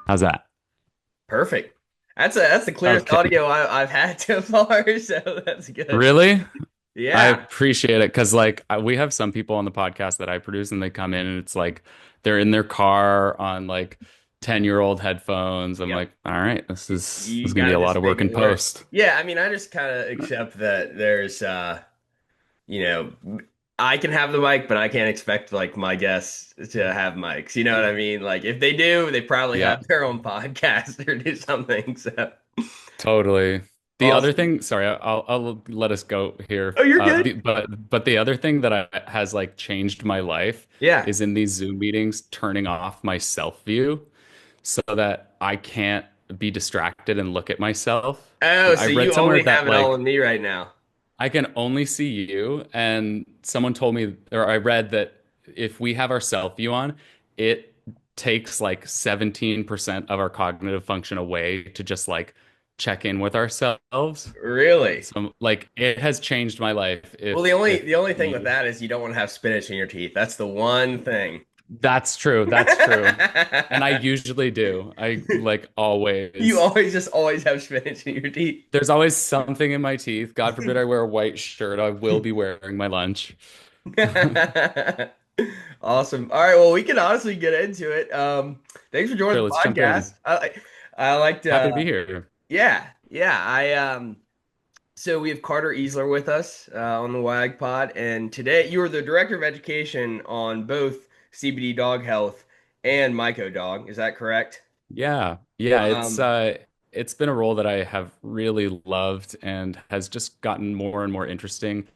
How's that? Perfect. That's the clearest Okay. audio I've had so far, so that's good. Really? I Yeah. appreciate it because we have some people on the podcast that I produce and they come in and it's like they're in their car on like 10-year-old headphones. I'm Yep. like, all right, this is You gonna be gotta a lot just of make work it in work. post. Yeah, I mean, I just kind of accept that there's, you know, I can have the mic, but I can't expect like my guests to have mics. You know what I mean? Like if they do, they probably Yeah, have their own podcast or do something. So totally. The other awesome. thing, sorry, I'll let us go here. Oh, you're good. But the other thing that has like changed my life Yeah. is in these Zoom meetings turning off my self view so that I can't be distracted and look at myself. Oh, I so read you somewhere only have that it all like on me right now. I can only see you, and someone told me, or I read that if we have our self view on, it takes like 17% of our cognitive function away to just like check in with ourselves. Really? So like it has changed my life Well, the only thing with that is you don't want to have spinach in your teeth. That's the one thing. that's true. That's true. And I usually do. I like You always. always just always have spinach in your teeth. There's always something in my teeth. God forbid I wear a white shirt. I will be wearing my lunch. Awesome. All right, well, we can honestly get into it. Thanks for joining Sure, the let's jump in. podcast. I liked Happy to be here. yeah. I so we have Carter Easler with us on the WAG pod, and today you are the director of education on both CBD Dog Health and MycoDog. Is that correct? Yeah. Yeah, Um, it's been a role that I have really loved and has just gotten more and more interesting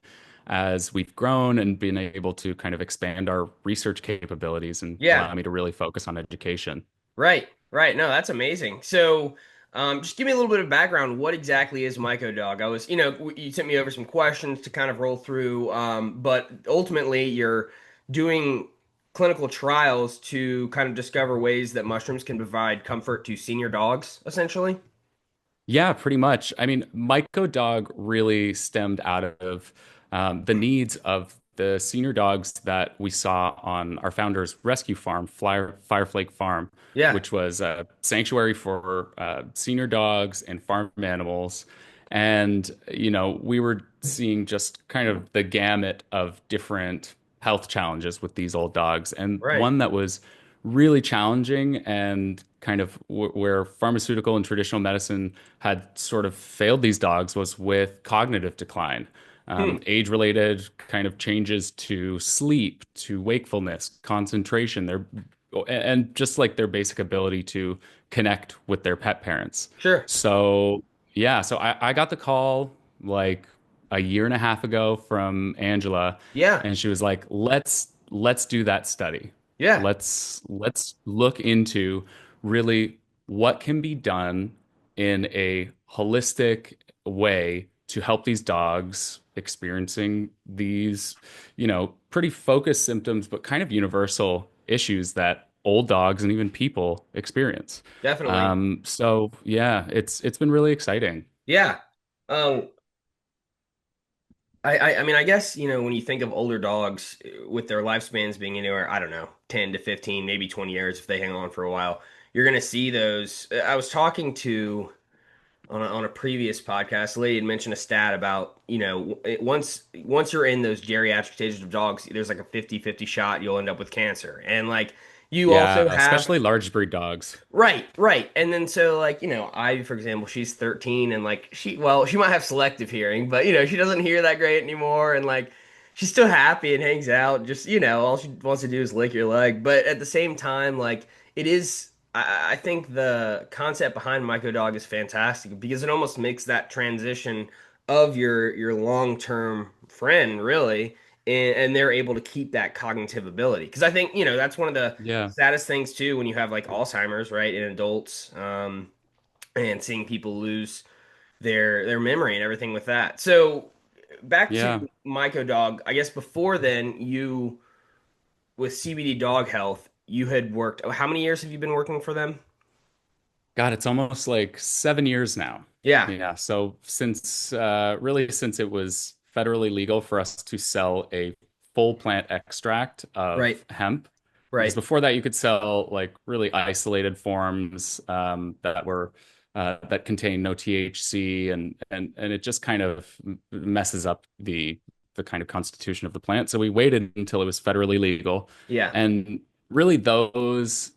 as we've grown and been able to kind of expand our research capabilities and yeah. allow me to really focus on education. Right, right. No, that's amazing. So, just give me a little bit of background. What exactly is MycoDog? I was, you sent me over some questions to kind of roll through, but ultimately, you're doing clinical trials to kind of discover ways that mushrooms can provide comfort to senior dogs, essentially. Yeah, pretty much. I mean, MycoDog really stemmed out of the needs of the senior dogs that we saw on our founder's rescue farm, Fireflake Farm, Yeah. which was a sanctuary for senior dogs and farm animals. And, we were seeing just kind of the gamut of different health challenges with these old dogs. And Right. one that was really challenging and kind of where pharmaceutical and traditional medicine had sort of failed these dogs was with cognitive decline, Hmm. age-related kind of changes to sleep, to wakefulness, concentration, and just like their basic ability to connect with their pet parents. Sure. So yeah, so I got the call like a year and a half ago from Angela, Yeah. and she was like, let's do that study. Yeah. Let's look into really what can be done in a holistic way to help these dogs experiencing these, pretty focused symptoms, but kind of universal issues that old dogs and even people experience. Definitely. So yeah, it's been really exciting. Yeah. Um, I mean, I guess, when you think of older dogs with their lifespans being anywhere, I don't know, 10 to 15, maybe 20 years if they hang on for a while, you're going to see those. I was talking to on a previous podcast, a lady had mentioned a stat about, once you're in those geriatric stages of dogs, there's like a 50-50 shot you'll end up with cancer. And like you Yeah, also have especially large breed dogs. right, right. And then so like, Ivy, for example, she's 13 and like she might have selective hearing, but she doesn't hear that great anymore and like she's still happy and hangs out, just, all she wants to do is lick your leg. But at the same time, like it is I think the concept behind MycoDog is fantastic because it almost makes that transition of your long-term friend really and they're able to keep that cognitive ability. Because I think, that's one of the Yeah. saddest things too when you have like Alzheimer's, right, in adults, and seeing people lose their memory and everything with that. So back to Yeah. MycoDog, I guess before then, you with CBD Dog Health, you had worked. How many years have you been working for them? God, it's almost like 7 years now. Yeah, Yeah. So since it was federally legal for us to sell a full plant extract of right. hemp, Because Right. before that, you could sell like really isolated forms that were that contain no THC, and it just kind of messes up the kind of constitution of the plant. So we waited until it was federally legal, Yeah. and really those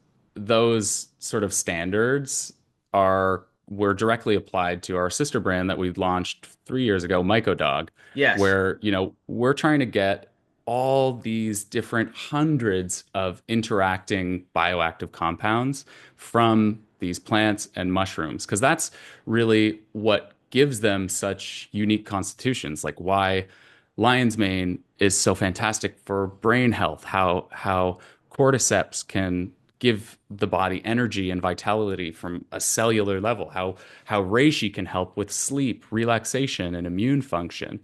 sort of standards are were directly applied to our sister brand that we launched 3 years ago, MycoDog, Yes. where we're trying to get all these different hundreds of interacting bioactive compounds from these plants and mushrooms, because that's really what gives them such unique constitutions. Like why lion's mane is so fantastic for brain health, how cordyceps can give the body energy and vitality from a cellular level, how reishi can help with sleep, relaxation, and immune function.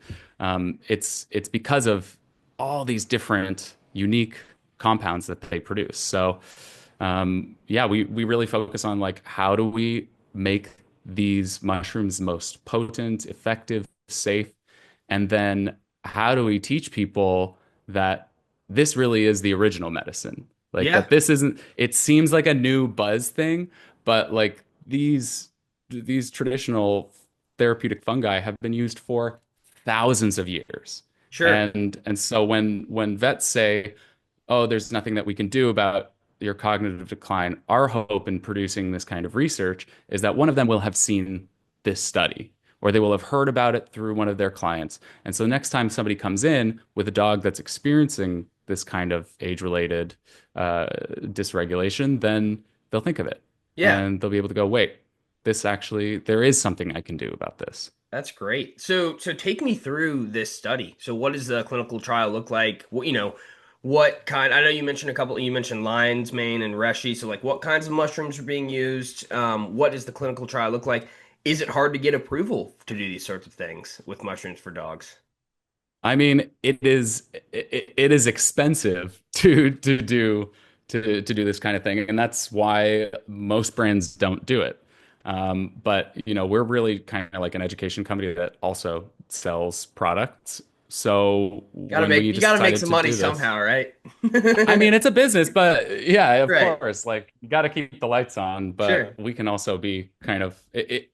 It's because of all these different unique compounds that they produce. So yeah, we really focus on like how do we make these mushrooms most potent, effective, safe, and then how do we teach people that this really is the original medicine? Like Yeah. that this isn't, it seems like a new buzz thing, but like these traditional therapeutic fungi have been used for thousands of years. Sure. And so when vets say, "Oh, there's nothing that we can do about your cognitive decline," our hope in producing this kind of research is that one of them will have seen this study or they will have heard about it through one of their clients. And so next time somebody comes in with a dog that's experiencing this kind of age-related dysregulation, then they'll think of it Yeah. and they'll be able to go, wait, this actually, there is something I can do about this. That's great. So take me through this study. So what does the clinical trial look like? What kind, I know you mentioned a couple, you mentioned lion's mane and reishi. So like what kinds of mushrooms are being used? What does the clinical trial look like? Is it hard to get approval to do these sorts of things with mushrooms for dogs? I mean, it is expensive to do this kind of thing, and that's why most brands don't do it. But we're really kind of like an education company that also sells products. So when we You gotta make decided some to money do this, somehow, right? I mean, it's a business, but yeah, of Right. course, like you got to keep the lights on, Sure. but we can also be kind of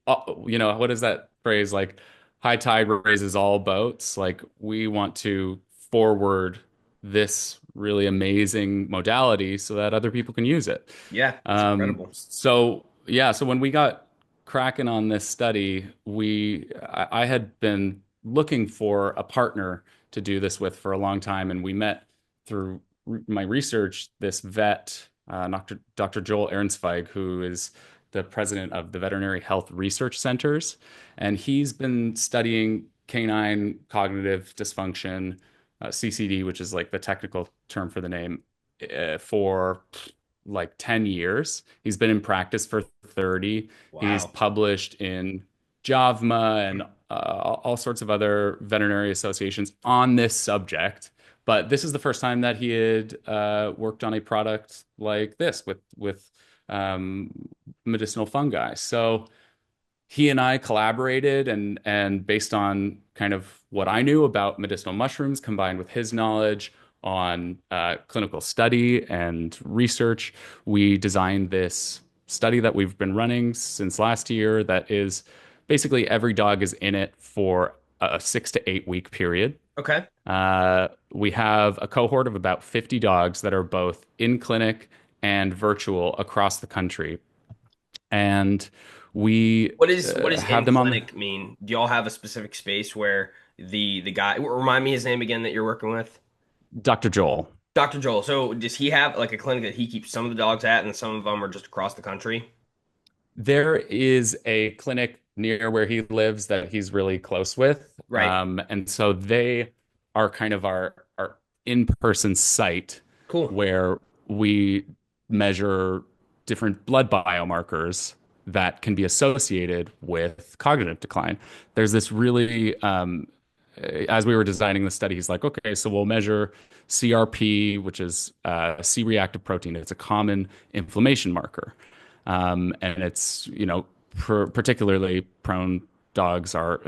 what is that phrase? Like high tide raises all boats. Like we want to forward this really amazing modality so that other people can use it. Yeah, it's incredible. So yeah, so when we got cracking on this study, I had been looking for a partner to do this with for a long time, and we met through my research this vet, Dr. Joel Ehrenzweig, who is the president of the Veterinary Health Research Centers, and he's been studying canine cognitive dysfunction, CCD, which is like the technical term for the name, for like 10 years. He's been in practice for 30. He's Wow. published in JAVMA and all sorts of other veterinary associations on this subject. But this is the first time that he had worked on a product like this with um, medicinal fungi. So he and I collaborated, and based on kind of what I knew about medicinal mushrooms combined with his knowledge on clinical study and research, we designed this study that we've been running since last year that is basically every dog is in it for a 6 to 8 week period. Okay. We have a cohort of about 50 dogs that are both in clinic and virtual across the country. And we What is have in them on the clinic mean? Do y'all have a specific space where the guy, remind me his name again that you're working with? Dr. Joel. Dr. Joel. So does he have like a clinic that he keeps some of the dogs at and some of them are just across the country? There is a clinic near where he lives that he's really close with. Right. And so they are kind of our in-person site Cool. where we measure different blood biomarkers that can be associated with cognitive decline. There's this really, as we were designing the study, he's like, okay, so we'll measure CRP, which is C-reactive protein. It's a common inflammation marker. And it's, particularly prone dogs are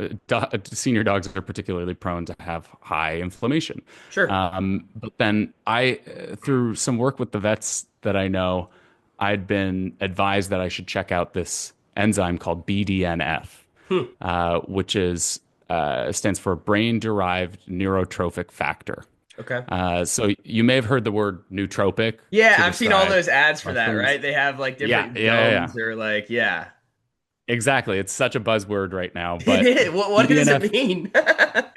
senior dogs are particularly prone to have high inflammation. Sure. But then through some work with the vets that I know, I'd been advised that I should check out this enzyme called BDNF, Hmm. which is stands for brain-derived neurotrophic factor. Okay. So you may have heard the word nootropic Yeah, to I've seen all describe those ads for that, mushrooms. right? They have like Yeah, different yeah, yeah, yeah. gums or like, yeah. Exactly. It's such a buzzword right now, but What does it BDNF, mean?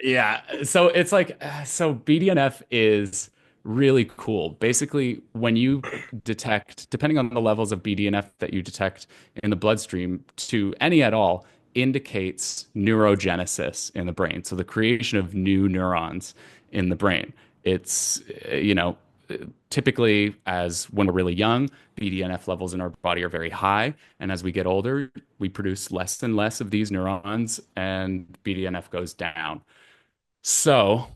yeah. So it's like, so BDNF is really cool. Basically, when you detect, depending on the levels of BDNF that you detect in the bloodstream to any at all, indicates neurogenesis in the brain. So the creation of new neurons in the brain. It's, you know, typically as when we're really young, BDNF levels in our body are very high. And as we get older, we produce less and less of these neurons and BDNF goes down. So,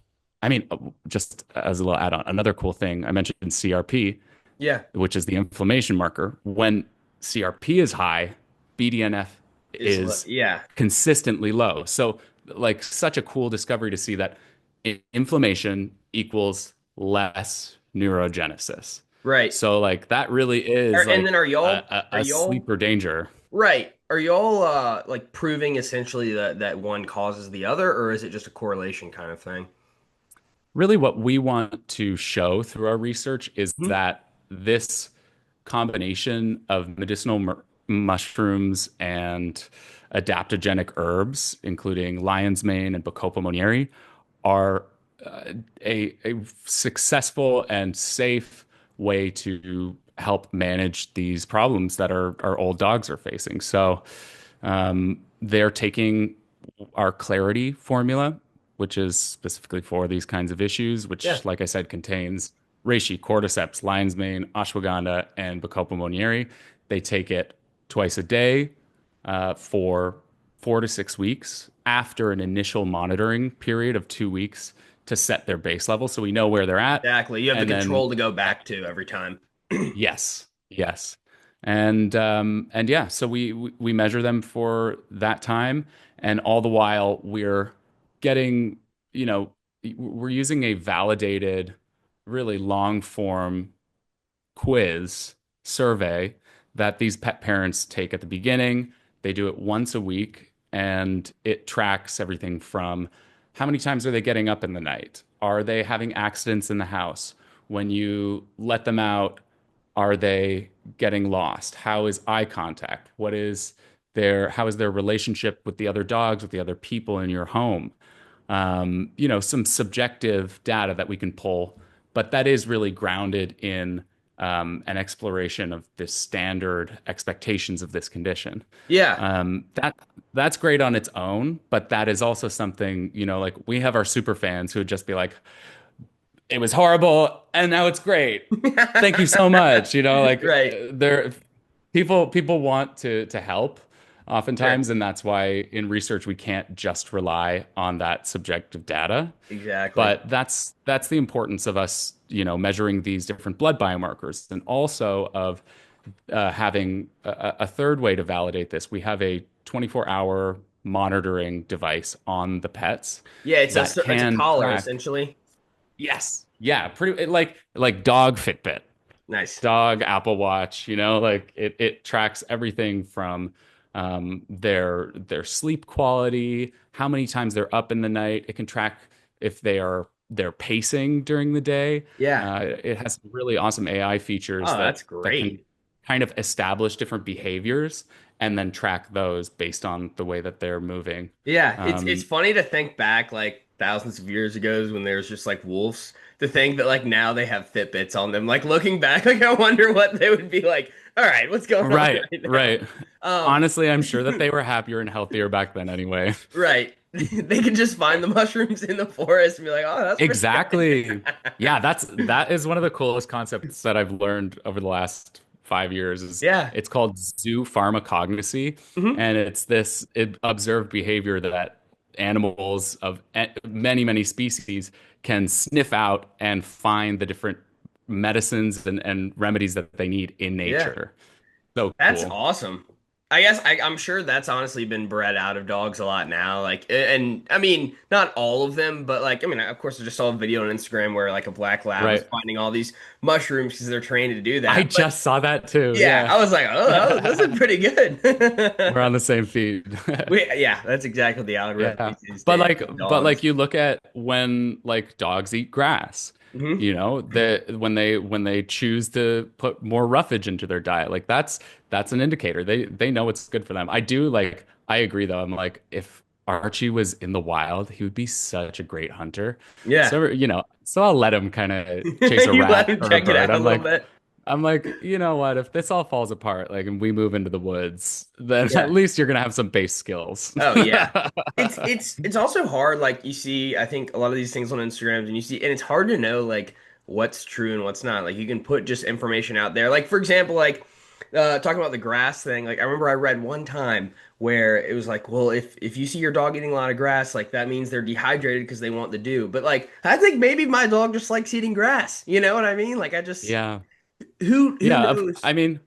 I mean, just as a little add on, another cool thing I mentioned CRP, Yeah, which is the inflammation marker. When CRP is high, BDNF is yeah, consistently low. So, like, such a cool discovery to see that inflammation equals less neurogenesis. right. So, like, that really is And then like are a y'all sleeper danger. right? Are y'all like proving essentially that one causes the other, or is it just a correlation kind of thing? Really, what we want to show through our research is Hmm? that this combination of medicinal mushrooms and adaptogenic herbs, including lion's mane and Bacopa monnieri, are a successful and safe way to help manage these problems that our old dogs are facing. So they're taking our clarity formula, which is specifically for these kinds of issues, Yeah, which, like I said, contains reishi, cordyceps, lion's mane, ashwagandha, and Bacopa monnieri. They take it twice a day for 4 to 6 weeks after an initial monitoring period of 2 weeks to set their base level, so we know where they're at. exactly. You have the And then control to go back to every time. yes, yes. And yeah, so we measure them for that time, and all the while we're getting, you know, we're using a validated, really long form quiz survey that these pet parents take at the beginning. They do it once a week, and it tracks everything from how many times are they getting up in the night? Are they having accidents in the house? When you let them out, are they getting lost? How is eye contact? How is their relationship with the other dogs, with the other people in your home? Some subjective data that we can pull, but that is really grounded in an exploration of the standard expectations of this condition. Yeah. That's great on its own, but that is also something, like we have our super fans who would just be like, it was horrible and now it's great. Thank you so much. Like Right. there people want to help Sure. oftentimes, and that's why in research we can't just rely on that subjective data. Exactly. But that's the importance of us, measuring these different blood biomarkers, and also of having a third way to validate this. We have a 24-hour monitoring device on the pets Yeah, that it's a can collar track. essentially. Yes, yeah, pretty like dog Fitbit, Nice. dog Apple Watch. Like it tracks everything from their sleep quality, how many times they're up in the night. It can track if they're pacing during the day. Yeah. It has some really awesome AI features Oh, that's that can great. kind of establish different behaviors and then track those based on the way that they're moving. Yeah, it's Um, funny to think back like thousands of years ago when there was just like wolves. To think that like now they have Fitbits on them. Like looking back, like I wonder what they would be like. All right, what's going on right, right now? right. Honestly, I'm sure that they were happier and healthier back then anyway. Right. They could just find the mushrooms in the forest and be like, "Oh, that's pretty good." Exactly. Yeah, that is one of the coolest concepts that I've learned over the last 5 years. Is Yeah. it's called zoo pharmacognosy, Hmm. and it's this observed behavior that animals of many, many species can sniff out and find the different medicines and remedies that they need in Yeah. nature. So That's cool. awesome. I'm sure that's honestly been bred out of dogs a lot now. Like, and I mean, not all of them, but like, I mean, of course, I just saw a video on Instagram where like a black lab was Right. finding all these mushrooms because they're trained to do I that. But just saw that too. yeah, Yeah. I was like, oh, those are pretty We're good. on the same feed. Yeah, that's exactly the algorithm we Yeah. see these But days like with but dogs. like you look at when like dogs eat grass, Hmm. you know, that when they choose to put more roughage into their diet, like that's an indicator. They know what's good for them. I agree though. I'm like if Archie was in the wild, he would be such a great hunter. Yeah. So I'll let him kind of chase a You let rat him or a check it bird. out a little bit. I'm like, you know what? If this all falls apart, like, and we move into the woods, then at Yeah. least you're gonna have some base skills. Oh yeah. It's also hard, like you see, I think a lot of these things on Instagrams and you see, and it's hard to know like what's true and what's not. Like you can put just information out there. Like for example, like talking about the grass thing, like I remember I read one time where it was like, well, if you see your dog eating a lot of grass, like that means they're dehydrated because they want the dew. But like I think maybe my dog just likes eating grass. You know what I mean? Like I just Yeah. who Yeah, knows? I mean,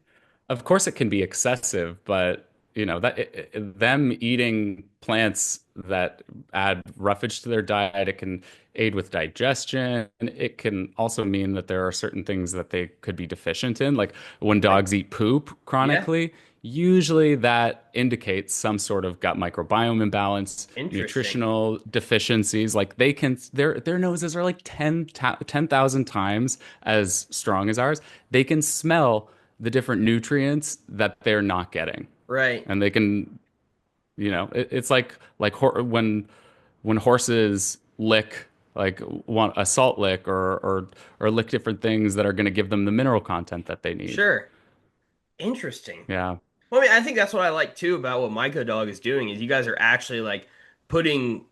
of course it can be excessive, but them eating plants that add roughage to their diet, it can aid with digestion. It can also mean that there are certain things that they could be deficient in, like when Like, dogs eat poop yeah, chronically. Usually that indicates some sort of gut microbiome imbalance, interesting. nutritional deficiencies. Like their noses are like 10,000 times as strong as ours. They can smell the different nutrients that they're not getting. Right. And they can, it's like when horses lick like want a salt lick or lick different things that are going to give them the mineral content that they need. Sure. Interesting. Yeah. Well, I mean, I think that's what I like too about what MycoDog is doing is you guys are actually like putting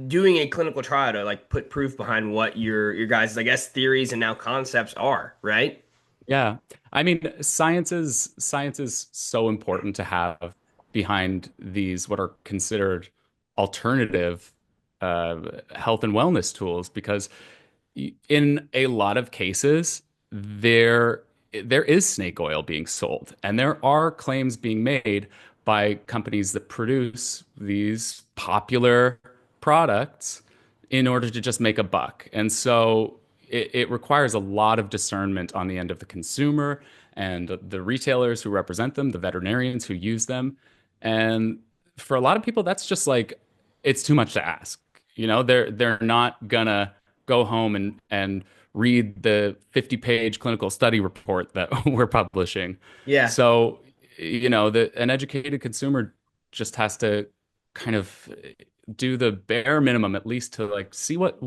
doing a clinical trial to like put proof behind what your guys' I guess theories and now concepts are, right? Yeah. I mean, science is so important to have behind these what are considered alternative health and wellness tools because in a lot of cases there is snake oil being sold and there are claims being made by companies that produce these popular products in order to just make a buck. And so it requires a lot of discernment on the end of the consumer and the retailers who represent them, the veterinarians who use them. And for a lot of people, that's just like it's too much to ask. They're not gonna go home and read the 50-page clinical study report that we're publishing. Yeah. So, an educated consumer just has to kind of do the bare minimum at least to like see what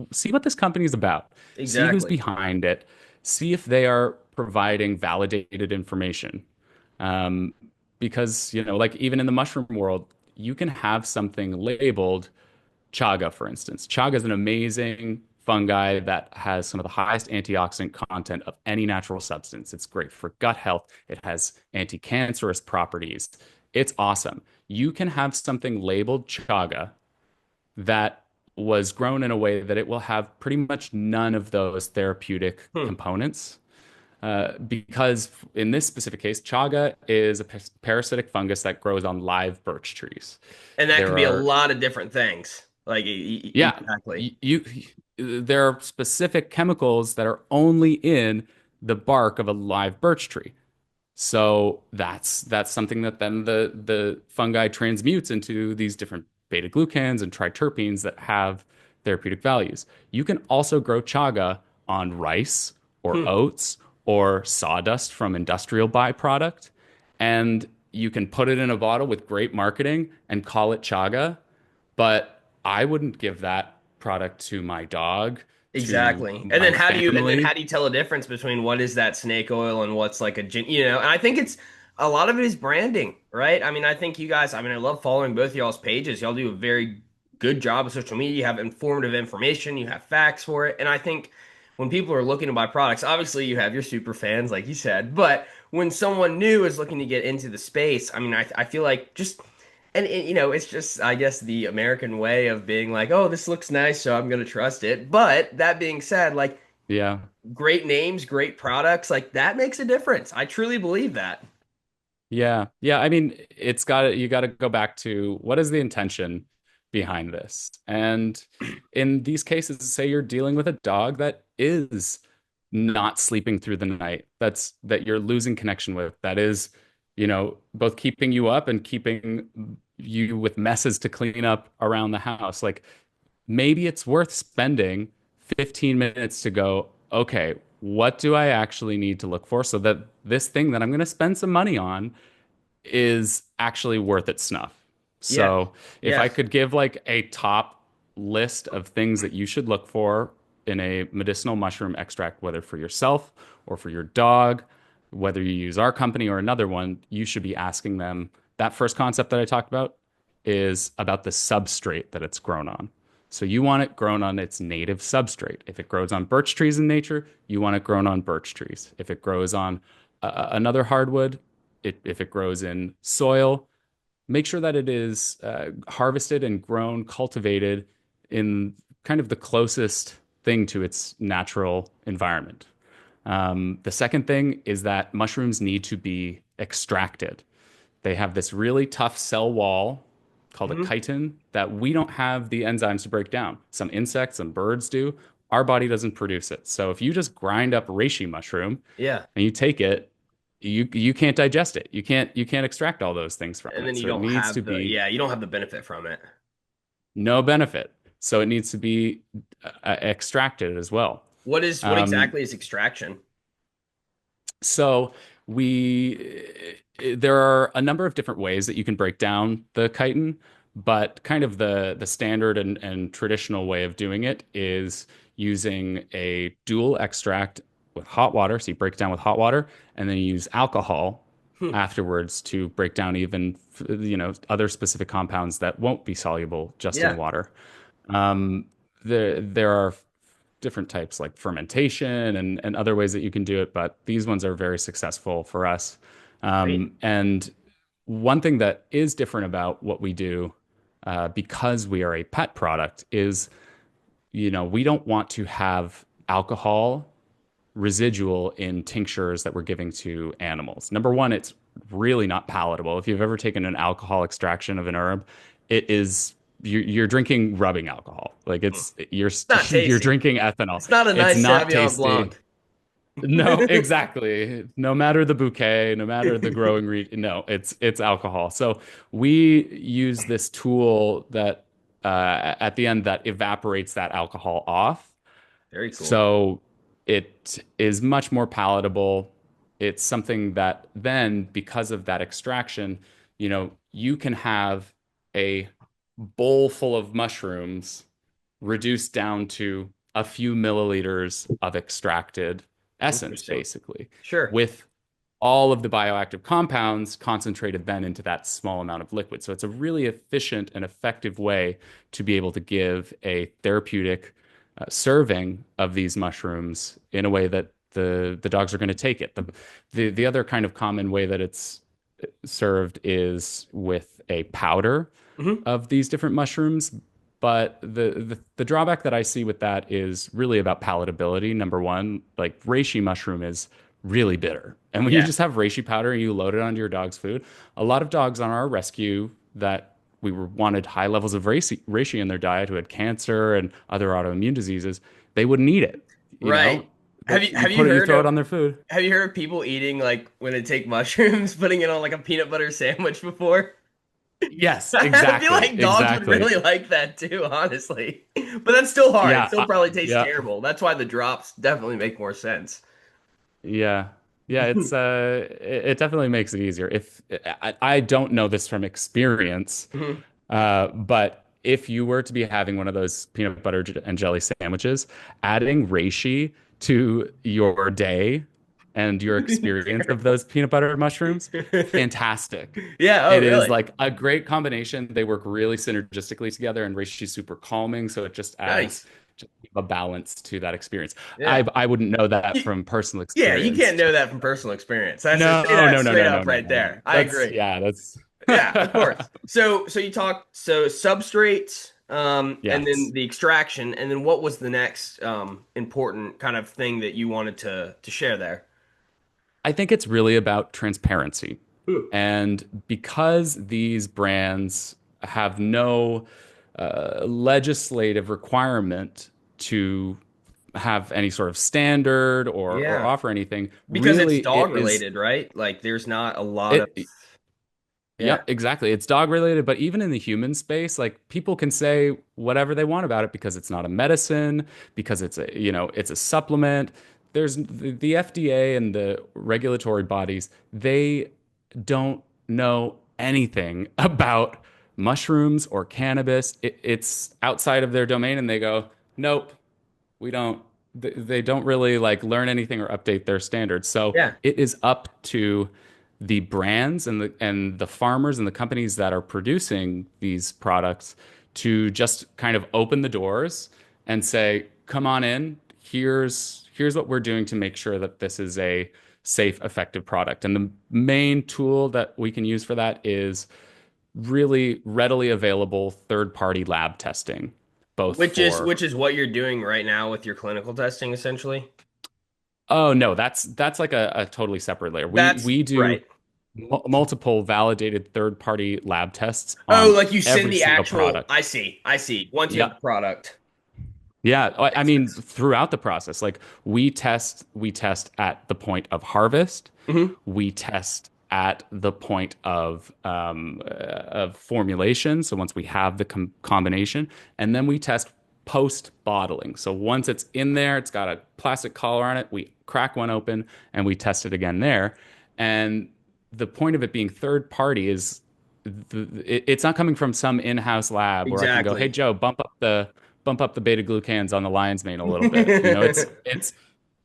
this company's about, see who's Exactly. behind it, see if they are providing validated information. Um, because, like even in the mushroom world, you can have something labeled chaga, for instance. Chaga is an amazing fungi that has some of the highest antioxidant content of any natural substance. It's great for gut health. It has anti-cancerous properties. It's awesome. You can have something labeled chaga that was grown in a way that it will have pretty much none of those therapeutic Hmm. components. Because in this specific case, chaga is a parasitic fungus that grows on live birch trees. And that could There be a are lot of different things. Like Yeah, exactly. there are specific chemicals that are only in the bark of a live birch tree. So that's something that then the fungi transmutes into these different beta glucans and triterpenes that have therapeutic values. You can also grow chaga on rice or Hmm. oats or sawdust from industrial byproduct, and you can put it in a bottle with great marketing and call it chaga, but I wouldn't give that product to my dog, to Exactly. my And then how family. do you tell a difference between what is that snake oil and what's like a and I think it's a lot of it is branding, right? I mean, I think you guys, I mean, I love following both y'all's pages. Y'all do a very good job of social media. You have informative information, you have facts for it. And I think when people are looking to buy products, obviously you have your super fans, like you said, but when someone new is looking to get into the space, I mean, I feel like just it's just, I guess, the American way of being like, oh, this looks nice, so I'm gonna trust it. But that being said, like Yeah. great names, great products, like that makes a difference. I truly believe that. Yeah. Yeah. I mean, you got to go back to what is the intention behind this? And in these cases, say you're dealing with a dog that is not sleeping through the night, that you're losing connection with, that is, both keeping you up and keeping you with messes to clean up around the house. Like maybe it's worth spending 15 minutes to go, okay, what do I actually need to look for so that this thing that I'm going to spend some money on is actually worth its snuff. Yes. So if I Yes. could give like a top list of things that you should look for in a medicinal mushroom extract, whether for yourself or for your dog, whether you use our company or another one, you should be asking them. That first concept that I talked about is about the substrate that it's grown on. So you want it grown on its native substrate. If it grows on birch trees in nature, you want it grown on birch trees. If it grows on another hardwood, if it grows in soil, make sure that it is harvested and grown, cultivated in kind of the closest thing to its natural environment. The second thing is that mushrooms need to be extracted. They have this really tough cell wall called a Hmm. chitin that we don't have the enzymes to break down. Some insects and birds do. Our body doesn't produce it. So if you just grind up reishi mushroom Yeah. and you take it, you can't digest it. You can't extract all those things from And then it. you So it don't needs to have the, be yeah, you don't have the benefit from it. no benefit. So it needs to be extracted as well. What Um, exactly is extraction? So there are a number of different ways that you can break down the chitin, but kind of the standard and traditional way of doing it is using a dual extract with hot water. So you break it down with hot water, and then you use alcohol Hmm. afterwards to break down even other specific compounds that won't be soluble just in Yeah. water. Um, there are different types like fermentation and other ways that you can do it, but these ones are very successful for us. Great. And one thing that is different about what we do, because we are a pet product, is we don't want to have alcohol residual in tinctures that we're giving to animals. Number one, it's really not palatable. If you've ever taken an alcohol extraction of an herb, it is you're drinking rubbing alcohol. Like Mm. you're It's not you're tasty. drinking ethanol. It's not a It's nice not Sauvignon tasty. Blanc. No, exactly. No matter the bouquet, no matter the growing region, no, it's alcohol. So we use this tool that at the end that evaporates that alcohol off, Very cool. so it is much more palatable. It's something that then, because of that extraction, you can have a bowl full of mushrooms reduced down to a few milliliters of extracted essence, Interesting. basically, Sure. with all of the bioactive compounds concentrated then into that small amount of liquid. So it's a really efficient and effective way to be able to give a therapeutic serving of these mushrooms in a way that the dogs are going to take it. The other kind of common way that it's served is with a powder Hmm. of these different mushrooms. But the drawback that I see with that is really about palatability. Number one, like reishi mushroom is really bitter. And when you Yeah. just have reishi powder and you load it onto your dog's food, a lot of dogs on our rescue that wanted high levels of reishi in their diet, who had cancer and other autoimmune diseases, they wouldn't eat it. You Right. know, Have you you have you put it, you heard throw it of on their food. have you heard of people eating like when they take mushrooms, putting it on like a peanut butter sandwich before? Yes, I feel exactly, like dogs would exactly. really like that too, honestly. But that's still hard. It Yeah, still probably tastes yeah. terrible. That's why the drops definitely make more sense. Yeah. Yeah, it definitely makes it easier. If I don't know this from experience, Mhm. but if you were to be having one of those peanut butter and jelly sandwiches, adding reishi to your day and your experience of Terrible. those peanut butter mushrooms, fantastic. Yeah, oh It is really? like a great combination. They work really synergistically together, and reishi is super calming, so it just adds Nice. a balance to that experience. Yeah. I wouldn't know that You- from personal Yeah, you can't experience. know that from personal experience. I say No, that no, no, straight no, up no, no, right no, no. there. I That's agree. yeah, that's Yeah, of course. So you talked so substrates, and then yes. the extraction, and then what was the next important kind of thing that you wanted to share there? I think it's really about transparency. Hmm. And because these brands have no legislative requirement to have any sort of standard or Yeah. offer anything, Because it's really it dog is related, right? Like there's not a lot of, it. yeah. Yep, exactly. It's dog related, but even in the human space, like people can say whatever they want about it because it's not a medicine, because it's a, it's a supplement. There's the FDA and the regulatory bodies, they don't know anything about mushrooms or cannabis. It's outside of their domain and they go, nope, we don't they don't really like learn anything or update their standards. So Yeah. it is up to the brands and the farmers and the companies that are producing these products to just kind of open the doors and say, "Come on in. Here's what we're doing to make sure that this is a safe, effective product." And the main tool that we can use for that is really readily available third-party lab testing, both for. Which is what you're doing right now with your clinical testing, essentially. Oh no, that's like a totally separate layer. We That's we do right. multiple validated third-party lab tests Oh, on like you send every the single actual, product. I see, I see. Once you have Yeah. the product. Yeah, I Makes mean sense. throughout the process, like we test at the point of harvest, Hmm. we test at the point of formulation. So once we have the combination, and then we test post bottling. So once it's in there, it's got a plastic collar on it. We crack one open and we test it again there. And the point of it being third party is it's not coming from some in-house lab where I can go, "Hey Exactly. Joe, bump up the beta glucans on the lion's mane a little bit."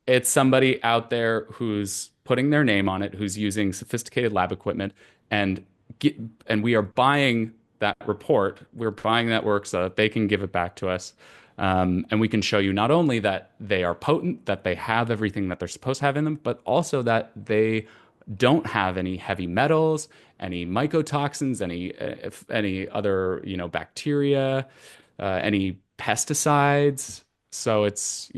It's somebody out there who's putting their name on it, who's using sophisticated lab equipment, and get, and we are buying that report. We're buying that work so that they can give it back to us. And we can show you not only that they are potent, that they have everything that they're supposed to have in them, but also that they don't have any heavy metals, any mycotoxins, any other bacteria, any pesticides. So it's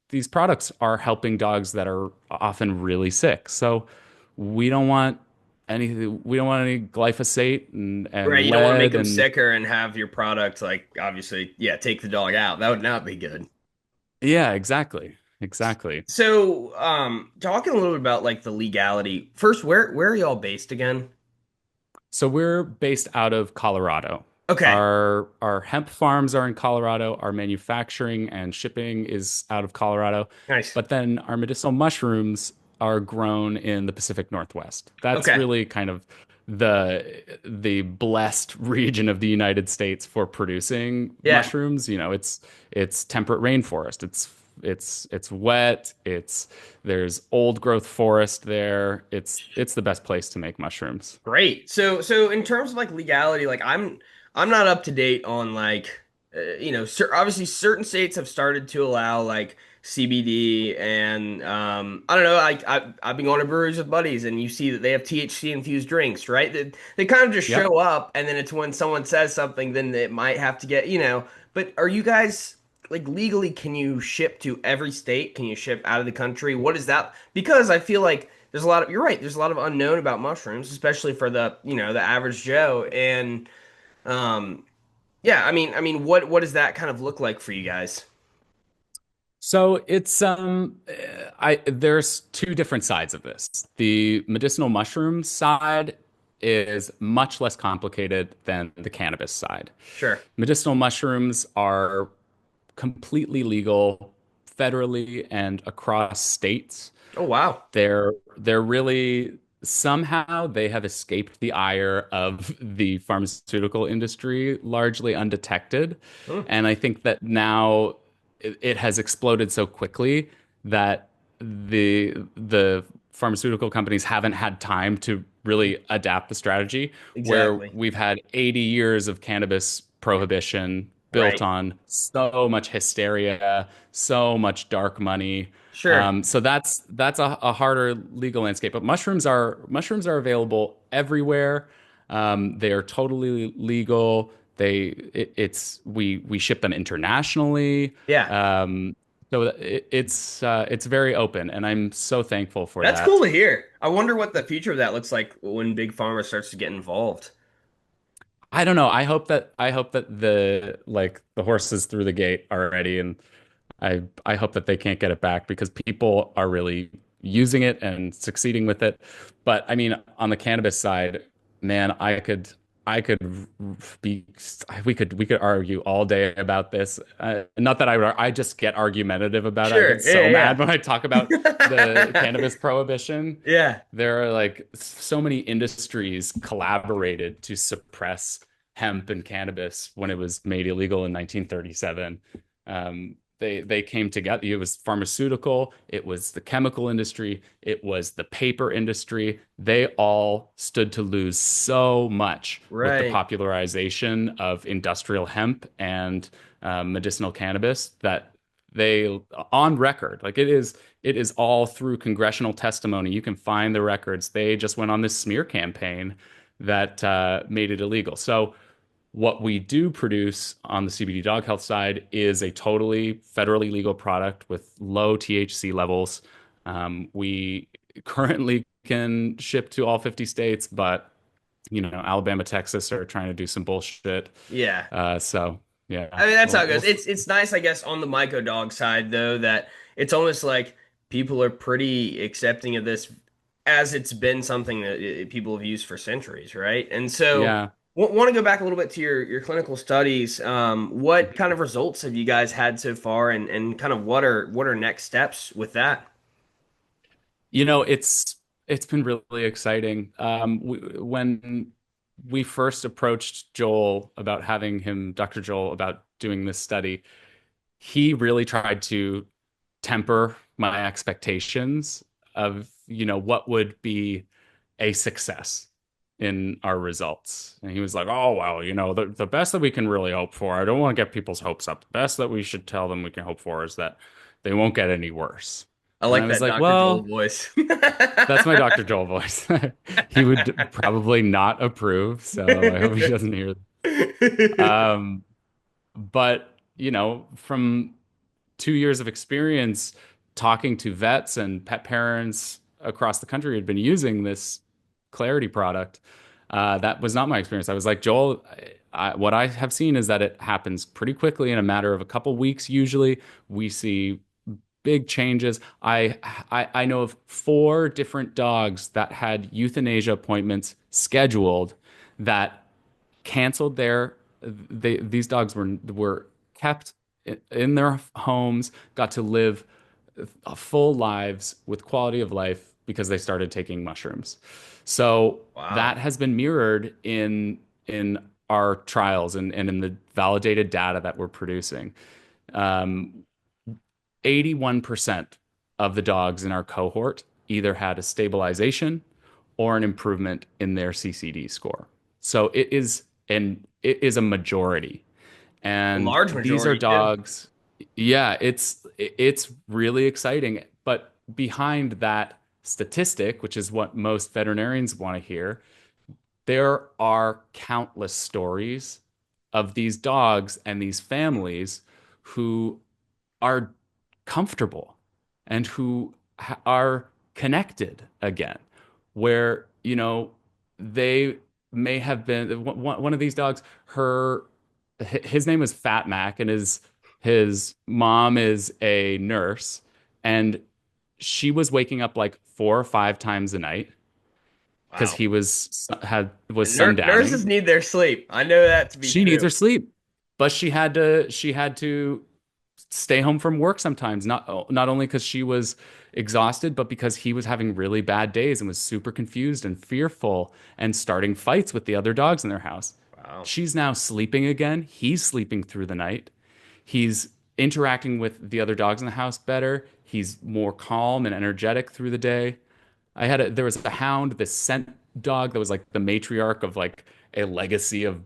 these products are helping dogs that are often really sick. So we don't want anything. We don't want any glyphosate and Right. You don't want to make lead them and sicker and have your product, like, obviously, yeah, take the dog out. That would not be good. yeah, exactly, exactly. So, talking a little bit about like the legality. First, where are y'all based again? So we're based out of Colorado. Okay. Our hemp farms are in Colorado. Our manufacturing and shipping is out of Colorado. Nice. But then our medicinal mushrooms are grown in the Pacific Northwest. That's Okay. really kind of the blessed region of the United States for producing Yeah. mushrooms. It's temperate rainforest. It's wet. There's old growth forest there. It's the best place to make mushrooms. Great. So in terms of like legality, like I'm not up to date on like obviously certain states have started to allow like CBD and I don't know, I've been going to breweries with buddies and you see that they have THC infused drinks, right? They kind of just Yep. show up and then it's when someone says something then it might have to get, but are you guys like legally can you ship to every state? Can you ship out of the country? What is that? Because I feel like there's a lot of, you're right, there's a lot of unknown about mushrooms, especially for the average Joe. And um, yeah, I mean, what does that kind of look like for you guys? So it's I there's two different sides of this. The medicinal mushroom side is much less complicated than the cannabis side. Sure. Medicinal mushrooms are completely legal federally and across states. Oh, wow. They're really somehow they have escaped the ire of the pharmaceutical industry largely undetected. Hmm. And I think that now it has exploded so quickly that the pharmaceutical companies haven't had time to really adapt the strategy where Exactly. we've had 80 years of cannabis prohibition built Right. on so much hysteria, so much dark money. Sure. So that's a harder legal landscape. But mushrooms are available everywhere. They are totally legal. We ship them internationally. Yeah. Um, So it's very open, and I'm so thankful for That's cool that. to hear. I wonder what the future of that looks like when Big Pharma starts to get involved. I don't know. I hope that the horse is through the gate already, and I hope that they can't get it back because people are really using it and succeeding with it. But I mean, on the cannabis side, man, I could be we could argue all day about this. Not that I just get argumentative about it. I Sure. get so Yeah, mad when I talk about the yeah. cannabis prohibition. Yeah. There are like so many industries collaborated to suppress hemp and cannabis when it was made illegal in 1937. They came together. It was pharmaceutical, it was the chemical industry, it was the paper industry. They all stood to lose so much with the Right. popularization of industrial hemp and medicinal cannabis that they on record like it is all through congressional testimony. You can find the records. They just went on this smear campaign that made it illegal. So what we do produce on the CBD Dog Health side is a totally federally legal product with low THC levels. We currently can ship to all 50 states, but Alabama, Texas are trying to do some bullshit. Yeah. So yeah, I mean, that's how it goes. It's nice, I guess, on the MycoDog side though, that it's almost like people are pretty accepting of this as it's been something that people have used for centuries, right? And so, yeah. want to go back a little bit to your clinical studies. What kind of results have you guys had so far, and kind of what are next steps with that? It's been really exciting. When we first approached Joel about having him, Dr. Joel, about doing this study, he really tried to temper my expectations of, what would be a success in our results. And he was like, "Oh, well, the best that we can really hope for, I don't want to get people's hopes up. The best that we should tell them we can hope for is that they won't get any worse." I And I like was that like, Dr. Joel "Well, voice. that's my Dr. Joel voice." He would probably not approve, so I hope he doesn't hear. Um, but from 2 years of experience talking to vets and pet parents across the country who had been using this Clarity product. That was not my experience. I was like, Joel, what I have seen is that it happens pretty quickly in a matter of a couple weeks. Usually, we see big changes. I know of 4 different dogs that had euthanasia appointments scheduled that canceled these dogs were kept in their homes, got to live full lives with quality of life because they started taking mushrooms. So Wow. that has been mirrored in our trials and in the validated data that we're producing. Um, 81% of the dogs in our cohort either had a stabilization or an improvement in their CCD score. So it is a majority. A And large these are majority too. dogs, yeah, it's really exciting. But behind that statistic, which is what most veterinarians want to hear, there are countless stories of these dogs and these families who are comfortable and who are connected again, where, they may have been one of these dogs, his name was Fat Mac, and his mom is a nurse, and she was waking up like 4 or 5 times a night because Wow. he was Nurses sundowning. need their sleep. I know that to be She needs true. her sleep, but she had to stay home from work sometimes, not only because she was exhausted, but because he was having really bad days and was super confused and fearful and starting fights with the other dogs in their house. Wow. She's now sleeping again. He's sleeping through the night. He's interacting with the other dogs in the house better. He's more calm and energetic through the day. There was a hound, this scent dog that was like the matriarch of like a legacy of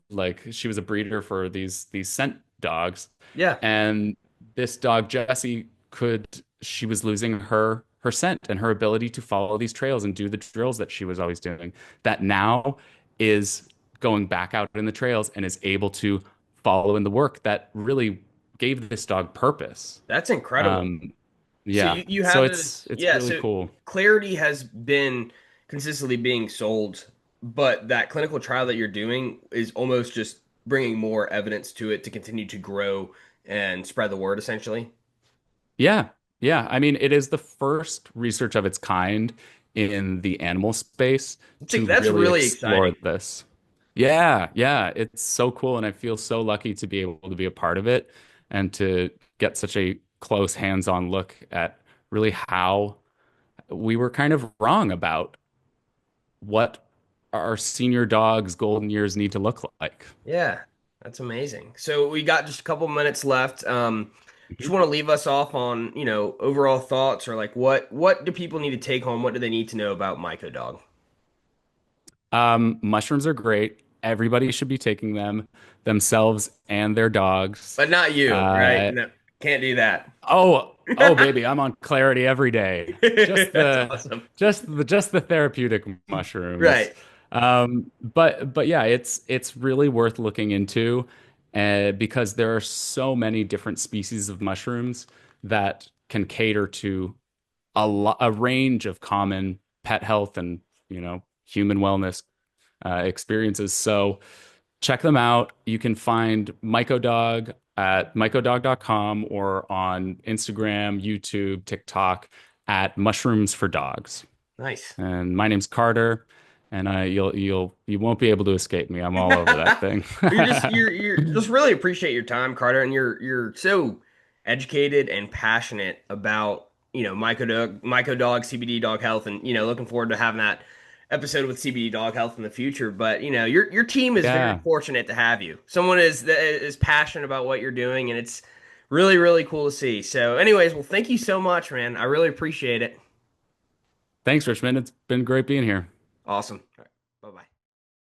like she was a breeder for these scent dogs. Yeah. And this dog, Jessie, she was losing her scent and her ability to follow these trails and do the drills that she was always doing. That now is going back out in the trails and is able to follow in the work that really gave this dog purpose. That's incredible. Um, So yeah, you so have a it's yeah, really so cool. Clarity has been consistently being sold, but that clinical trial that you're doing is almost just bringing more evidence to it to continue to grow and spread the word essentially. Yeah, yeah. I mean, it is the first research of its kind in the animal space to That's really really explore exciting. this. Yeah, yeah. It's so cool, and I feel so lucky to be able to be a part of it and to get such a close hands-on look at really how we were kind of wrong about what our senior dog's golden years need to look like. Yeah, that's amazing. So we got just a couple minutes left. Just Mhm. want to leave us off on, overall thoughts or like what do people need to take home? What do they need to know about MycoDog? Mushrooms are great. Everybody should be taking them, themselves and their dogs. But not you, right? Uh, No, can't do that. oh, baby, I'm on clarity every day. Just That's the, awesome. just the therapeutic mushrooms. Right. But yeah, it's really worth looking into, because there are so many different species of mushrooms that can cater to a range of common pet health and human wellness experiences. So check them out. You can find MycoDog at mycodog.com or on Instagram, YouTube, TikTok at Mushrooms for Dogs. Nice. And my name's Carter, and you won't be able to escape me. I'm all over that thing. You're just really appreciate your time, Carter, and you're so educated and passionate about, MycoDog, CBD Dog Health, and looking forward to having that episode with CBD Dog Health in the future. But your team is very Yeah. fortunate to have you. Someone that is passionate about what you're doing, and it's really, really cool to see. So, anyways, well, thank you so much, man. I really appreciate it. Thanks, Richmond. It's been great being here. Awesome.